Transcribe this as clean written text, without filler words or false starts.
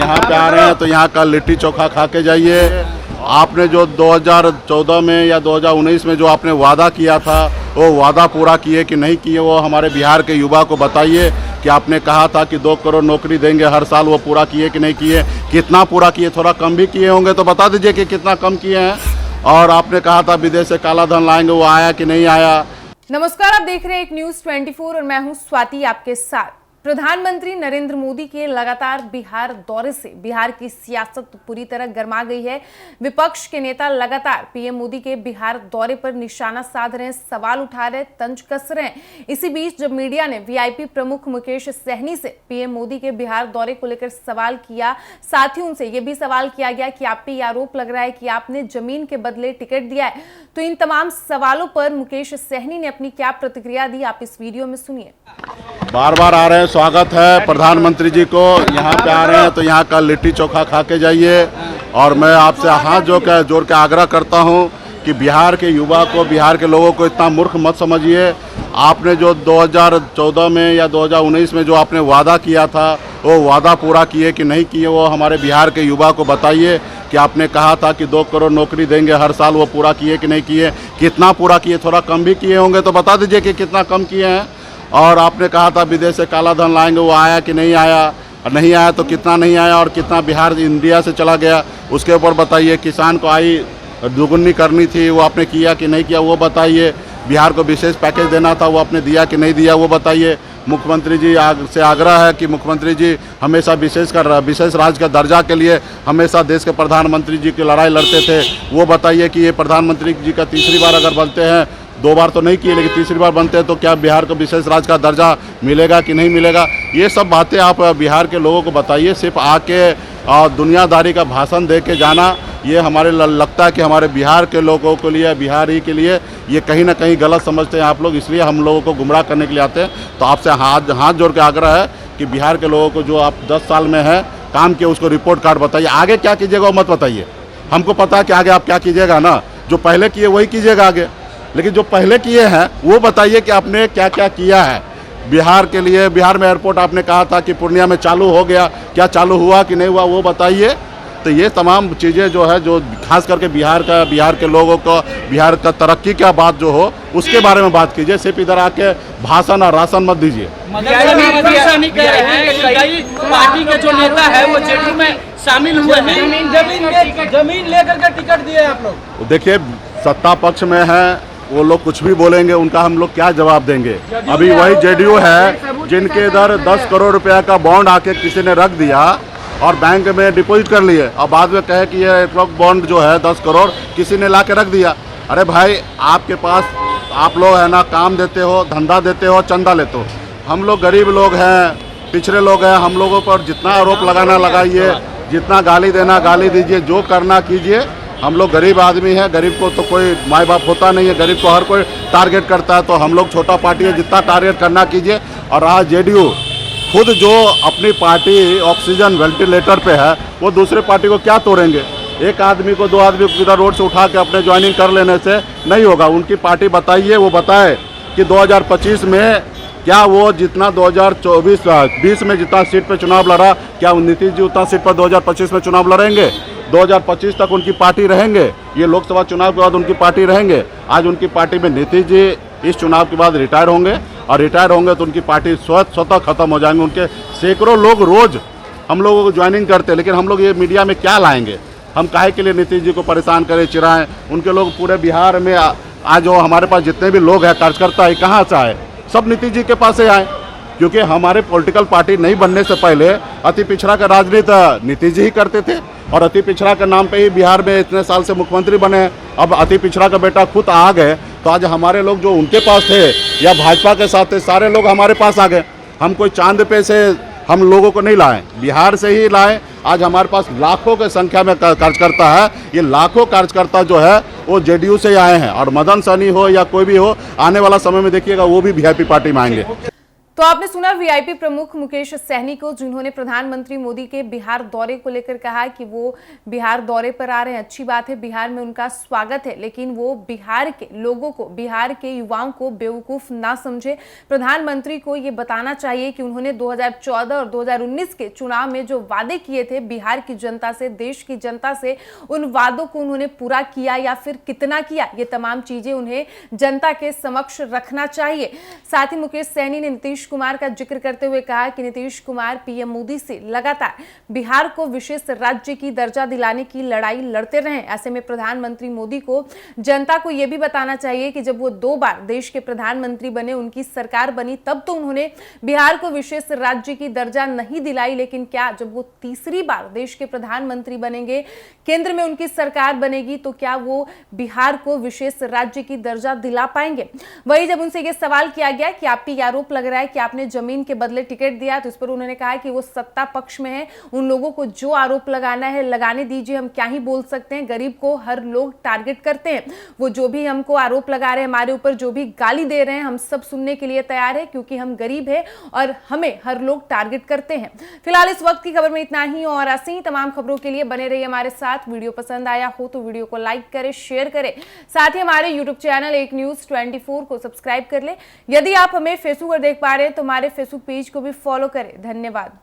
यहाँ पे आ रहे हैं तो यहाँ का लिट्टी चोखा खा के जाइए। आपने जो 2014 में या 2019 में जो आपने वादा किया था वो वादा पूरा किए कि नहीं किए, वो हमारे बिहार के युवा को बताइए कि आपने कहा था कि 2 करोड़ नौकरी देंगे हर साल, वो पूरा किए कि नहीं किए, कितना पूरा किए, थोड़ा कम भी किए होंगे तो बता दीजिए कि कितना कम किए हैं। और आपने कहा था विदेश से काला धन लाएंगे, वो आया कि नहीं आया। नमस्कार, आप देख रहे हैं एक न्यूज 24 और मैं हूं स्वाति आपके साथ। प्रधानमंत्री नरेंद्र मोदी के लगातार बिहार दौरे से बिहार की सियासत पूरी तरह गर्मा गई है। विपक्ष के नेता लगातार पीएम मोदी के बिहार दौरे पर निशाना साध रहे हैं, सवाल उठा रहे हैं, तंज कस रहे हैं। इसी बीच जब मीडिया ने वीआईपी प्रमुख मुकेश सहनी से पीएम मोदी के बिहार दौरे को लेकर सवाल किया, साथ ही उनसे यह भी सवाल किया गया कि आप पे यह आरोप लग रहा है कि आपने जमीन के बदले टिकट दिया है। तो इन तमाम सवालों पर मुकेश सहनी ने अपनी क्या प्रतिक्रिया दी, आप इस वीडियो में सुनिए। बार बार आ रहे हैं, स्वागत है प्रधानमंत्री जी को। यहाँ पे आ रहे हैं तो यहाँ का लिट्टी चोखा खा के जाइए। और मैं आपसे हाथ जोड़ के आग्रह करता हूँ कि बिहार के युवा को, बिहार के लोगों को इतना मूर्ख मत समझिए। आपने जो 2014 में या 2019 में जो आपने वादा किया था वो वादा पूरा किए कि नहीं किए, वो हमारे बिहार के युवा को बताइए कि आपने कहा था कि 2 करोड़ नौकरी देंगे हर साल, वो पूरा किए कि नहीं किए, कितना पूरा किए, थोड़ा कम भी किए होंगे तो बता दीजिए कि कितना कम किए हैं। और आपने कहा था विदेश से काला धन लाएंगे, वो आया कि नहीं आया, और नहीं आया तो कितना नहीं आया और कितना बिहार इंडिया से चला गया, उसके ऊपर बताइए। किसान को आई दुगुनी करनी थी, वो आपने किया कि नहीं किया वो बताइए। बिहार को विशेष पैकेज देना था, वो आपने दिया कि नहीं दिया वो बताइए। मुख्यमंत्री जी से आग्रह है कि मुख्यमंत्री जी हमेशा विशेष राज्य का दर्जा के लिए हमेशा देश के प्रधानमंत्री जी की लड़ाई लड़ते थे, वो बताइए कि ये प्रधानमंत्री जी का तीसरी बार अगर बनते हैं, 2 बार तो नहीं किए लेकिन तीसरी बार बनते हैं, तो क्या बिहार को विशेष राज्य का दर्जा मिलेगा कि नहीं मिलेगा। ये सब बातें आप बिहार के लोगों को बताइए। सिर्फ आके दुनियादारी का भाषण दे के जाना, ये हमारे लगता है कि हमारे बिहार के लोगों के लिए, बिहार ही के लिए ये कहीं ना कहीं गलत समझते हैं आप लोग, इसलिए हम लोगों को गुमराह करने के लिए आते हैं। तो आपसे हाथ जोड़ के आग्रह है कि बिहार के लोगों को जो आप 10 साल में है काम किए उसको रिपोर्ट कार्ड बताइए। आगे क्या कीजिएगा वो मत बताइए, हमको पता है कि आगे आप क्या कीजिएगा ना, जो पहले किए वही कीजिएगा आगे, लेकिन जो पहले किए हैं वो बताइए कि आपने क्या क्या किया है बिहार के लिए। बिहार में एयरपोर्ट आपने कहा था कि पूर्णिया में चालू हो गया, क्या चालू हुआ कि नहीं हुआ वो बताइए। तो ये तमाम चीज़ें जो है, जो खास करके बिहार के लोगों को, बिहार का तरक्की क्या बात जो हो उसके बारे में बात कीजिए। सिर्फ इधर आके भाषण और राशन मत दीजिए। पार्टी के जो नेता है वो जेडीयू में शामिल हुए हैं, जमीन लेकर के टिकट दिए आप लोग। देखिए, सत्ता पक्ष में है वो लोग कुछ भी बोलेंगे, उनका हम लोग क्या जवाब देंगे। अभी वही जेडीयू है जिनके इधर 10 करोड़ रुपया का बॉन्ड आके किसी ने रख दिया और बैंक में डिपॉजिट कर लिए और बाद में कहे कि ये बॉन्ड जो है 10 करोड़ किसी ने ला के रख दिया। अरे भाई, आपके पास आप लोग है ना, काम देते हो, धंधा देते हो, चंदा लेते हो। हम लोग गरीब लोग हैं, पिछड़े लोग हैं, हम लोगों पर जितना आरोप लगाना लगाइए, जितना गाली देना गाली दीजिए, जो करना कीजिए। हम लोग गरीब आदमी हैं, गरीब को तो कोई माई बाप होता नहीं है, गरीब को हर कोई टारगेट करता है। तो हम लोग छोटा पार्टी है, जितना टारगेट करना कीजिए। और आज जेडीयू खुद जो अपनी पार्टी ऑक्सीजन वेंटिलेटर पे है, वो दूसरे पार्टी को क्या तोड़ेंगे। एक आदमी को, 2 आदमी को इधर रोड से उठा के अपने ज्वाइनिंग कर लेने से नहीं होगा। उनकी पार्टी बताइए, वो बताए कि 2025 में क्या वो जितना 2024-20 में जितना सीट पे चुनाव लड़ा, क्या नीतीश जी उतना सीट पर 2025 में चुनाव लड़ेंगे। 2025 तक उनकी पार्टी रहेंगे, ये लोकसभा चुनाव के बाद उनकी पार्टी रहेंगे। आज उनकी पार्टी में नीतीश जी इस चुनाव के बाद रिटायर होंगे और रिटायर होंगे तो उनकी पार्टी स्वतः खत्म हो जाएंगे। उनके सैकड़ों लोग रोज हम लोगों को ज्वाइनिंग करते हैं, लेकिन हम लोग ये मीडिया में क्या लाएंगे। हम काहे के लिए नीतीश जी को परेशान करें, चिढ़ाएं। उनके लोग पूरे बिहार में आज जो हमारे पास जितने भी लोग हैं, कार्यकर्ता है, कहाँ से आए, सब नीतीश जी के पास से आए। क्योंकि हमारे पॉलिटिकल पार्टी नहीं बनने से पहले अति पिछड़ा का राजनीति नीतीश जी ही करते थे और अति पिछड़ा के नाम पे ही बिहार में इतने साल से मुख्यमंत्री बने। अब अति पिछड़ा का बेटा खुद आ गए तो आज हमारे लोग जो उनके पास थे या भाजपा के साथ थे, सारे लोग हमारे पास आ गए। हम कोई चांद पे से हम लोगों को नहीं लाए, बिहार से ही लाए। आज हमारे पास लाखों की संख्या में कार्यकर्ता है। ये लाखों कार्यकर्ता जो है वो जेडीयू से आए हैं और मदन सहनी हो या कोई भी हो, आने वाला समय में देखिएगा वो भी वीआईपी पार्टी में आएंगे। तो आपने सुना वीआईपी प्रमुख मुकेश सहनी को, जिन्होंने प्रधानमंत्री मोदी के बिहार दौरे को लेकर कहा कि वो बिहार दौरे पर आ रहे हैं, अच्छी बात है, बिहार में उनका स्वागत है, लेकिन वो बिहार के लोगों को, बिहार के युवाओं को बेवकूफ ना समझे। प्रधानमंत्री को ये बताना चाहिए कि उन्होंने 2014 और 2019 के चुनाव में जो वादे किए थे बिहार की जनता से, देश की जनता से, उन वादों को उन्होंने पूरा किया या फिर कितना किया, ये तमाम चीजें उन्हें जनता के समक्ष रखना चाहिए। साथ ही मुकेश सहनी ने नीतीश कुमार का जिक्र करते हुए कहा कि नीतीश कुमार पीएम मोदी से लगातार बिहार को विशेष राज्य की दर्जा दिलाने की लड़ाई लड़ते रहे। ऐसे में प्रधानमंत्री मोदी को जनता को यह भी बताना चाहिए कि जब वो 2 बार देश के प्रधानमंत्री बने, उनकी सरकार बनी, तब तो उन्होंने बिहार को विशेष राज्य की दर्जा नहीं दिलाई, लेकिन क्या जब वो तीसरी बार देश के प्रधानमंत्री बनेंगे, केंद्र में उनकी सरकार बनेगी, तो क्या वो बिहार को विशेष राज्य की दर्जा दिला पाएंगे? वही जब उनसे यह सवाल किया गया कि आप पे आरोप लग रहा है कि आपने जमीन के बदले टिकट दिया, तो इस पर उन्होंने कहा कि वो सत्ता पक्ष में है, उन लोगों को जो आरोप लगाना है लगाने दीजिए, हम क्या ही बोल सकते हैं। गरीब को हर लोग टारगेट करते हैं, वो जो भी हमको आरोप लगा रहे हैं, हमारे ऊपर जो भी गाली दे रहे हैं, हम सब सुनने के लिए तैयार है, क्योंकि हम गरीब है और हमें हर लोग टारगेट करते हैं। फिलहाल इस वक्त की खबर में इतना ही, और ऐसी ही तमाम खबरों के लिए बने रहिए हमारे साथ। वीडियो पसंद आया हो तो वीडियो को लाइक करें, शेयर करें, साथ ही हमारे यूट्यूब चैनल एक न्यूज 24 को सब्सक्राइब कर ले। यदि आप हमें फेसबुक पर देख पा रहे हैं तो हमारे फेसबुक पेज को भी फॉलो करें। धन्यवाद।